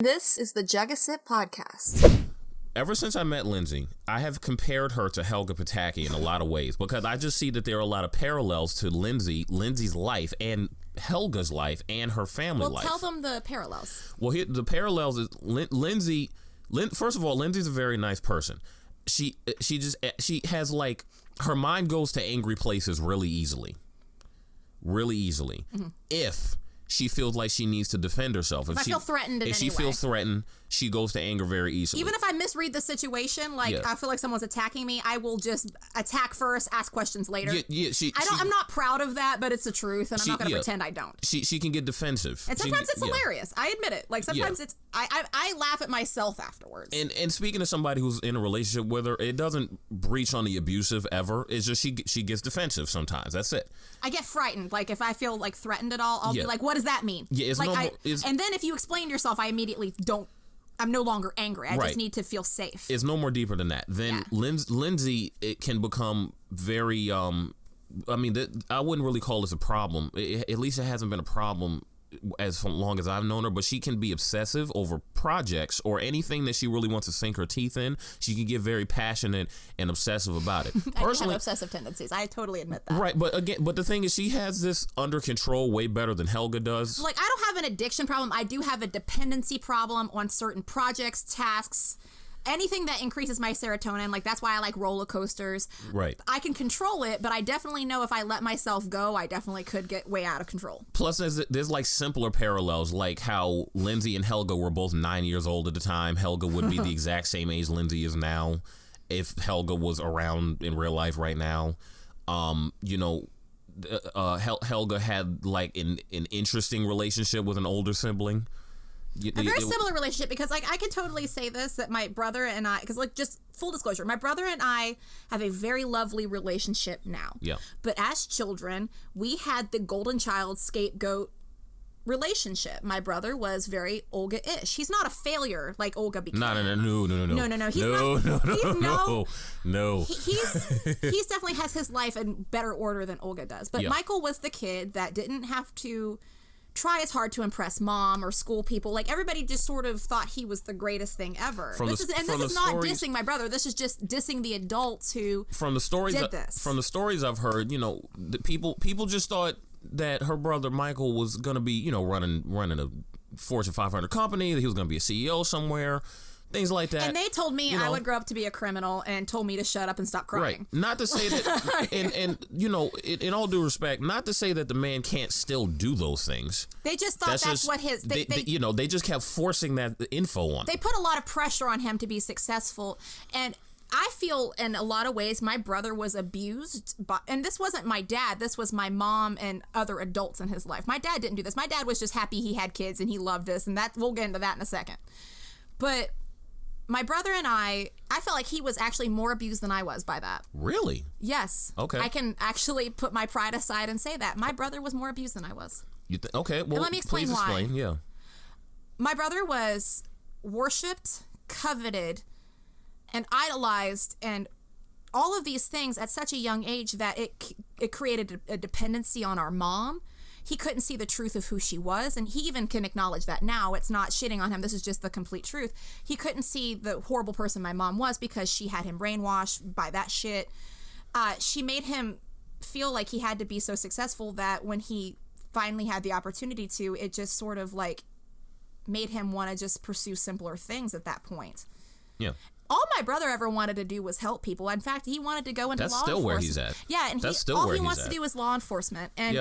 This is the Jug O Sip podcast. Ever since I met Lindsey, I have compared her to Helga Pataki in a lot of ways because I just see that there are a lot of parallels to Lindsey's life and Helga's life and her family life. Well, tell them the parallels. Well, the parallels is Lindsey. First of all, Lindsey's a very nice person. She has like her mind goes to angry places really easily. Mm-hmm. If she feels like she needs to defend herself. If I feel threatened in any way. If she feels threatened, she goes to anger very easily. Even if I misread the situation, I feel like someone's attacking me, I will just attack first, ask questions later. I'm not proud of that, but it's the truth, and I'm not going to pretend I don't. She can get defensive. And sometimes it's hilarious. I admit it. Like, sometimes it's... I laugh at myself afterwards. And speaking of somebody who's in a relationship with her, it doesn't breach on the abusive ever. It's just she gets defensive sometimes. That's it. I get frightened. Like, if I feel, like, threatened at all, I'll be like, what does that mean? Yeah, it's like, and then if you explain yourself, I immediately don't... I'm no longer angry. I just need to feel safe. It's no more deeper than that. Then Lindsey, it can become very... I wouldn't really call this a problem. At least it hasn't been a problem as long as I've known her, but she can be obsessive over projects or anything that she really wants to sink her teeth in. She can get very passionate and obsessive about it. Personally, I have obsessive tendencies. I totally admit that. Right, but the thing is, she has this under control way better than Helga does. Like, I don't have an addiction problem. I do have a dependency problem on certain projects, tasks, anything that increases my serotonin. Like, that's why I like roller coasters. Right. I can control it, but I definitely know if I let myself go, I definitely could get way out of control. Plus, there's like simpler parallels, like how Lindsey and Helga were both 9 years old at the time. Helga would be the exact same age Lindsey is now if Helga was around in real life right now. Helga had like an interesting relationship with an older sibling. A very similar relationship, because like I can totally say this, that my brother and I, because like, just full disclosure, my brother and I have a very lovely relationship now. Yeah. But as children, we had the golden child scapegoat relationship. My brother was very Olga-ish. He's not a failure like Olga became. No. He's definitely has his life in better order than Olga does. But Michael was the kid that didn't have to try as hard to impress mom or school people. Like, everybody just sort of thought he was the greatest thing ever. This is not dissing my brother. This is just dissing the adults who did this. From the stories I've heard, the people just thought that her brother Michael was going to be, running a Fortune 500 company, that he was going to be a CEO somewhere. Things like that. And they told me I would grow up to be a criminal and told me to shut up and stop crying. Right. Not to say that, in all due respect, not to say that the man can't still do those things. They just thought that's what his... They just kept forcing that info on him. They put a lot of pressure on him to be successful. And I feel in a lot of ways my brother was abused. And this wasn't my dad. This was my mom and other adults in his life. My dad didn't do this. My dad was just happy he had kids and he loved this. And we'll get into that in a second. But... my brother and I felt like he was actually more abused than I was by that. Really? Yes. Okay. I can actually put my pride aside and say that. My brother was more abused than I was. Okay, well, and let me explain why. Explain, yeah. My brother was worshipped, coveted, and idolized, and all of these things at such a young age that it created a dependency on our mom. He couldn't see the truth of who she was, and he even can acknowledge that now. It's not shitting on him. This is just the complete truth. He couldn't see the horrible person my mom was because she had him brainwashed by that shit. She made him feel like he had to be so successful that when he finally had the opportunity to, it just sort of like made him want to just pursue simpler things at that point. Yeah. All my brother ever wanted to do was help people. In fact, he wanted to go into law enforcement. That's still where he's at. Yeah, and all he wants to do is law enforcement. And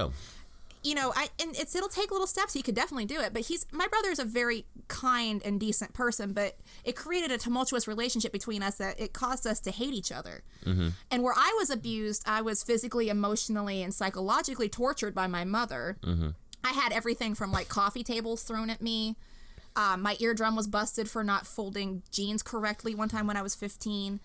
it'll take little steps. He could definitely do it, but my brother's a very kind and decent person, but it created a tumultuous relationship between us that it caused us to hate each other. Mm-hmm. And where I was abused, I was physically, emotionally, and psychologically tortured by my mother. Mm-hmm. I had everything from like coffee tables thrown at me. My eardrum was busted for not folding jeans correctly one time when I was 15.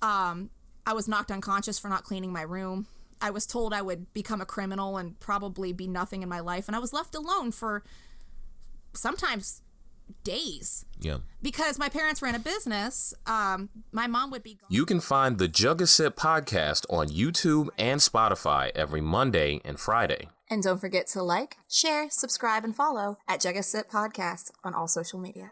I was knocked unconscious for not cleaning my room. I was told I would become a criminal and probably be nothing in my life. And I was left alone for sometimes days. Yeah. Because my parents ran a business. My mom would be gone. You can find the Jug O Sip podcast on YouTube and Spotify every Monday and Friday. And don't forget to like, share, subscribe, and follow at Jug O Sip Podcast on all social media.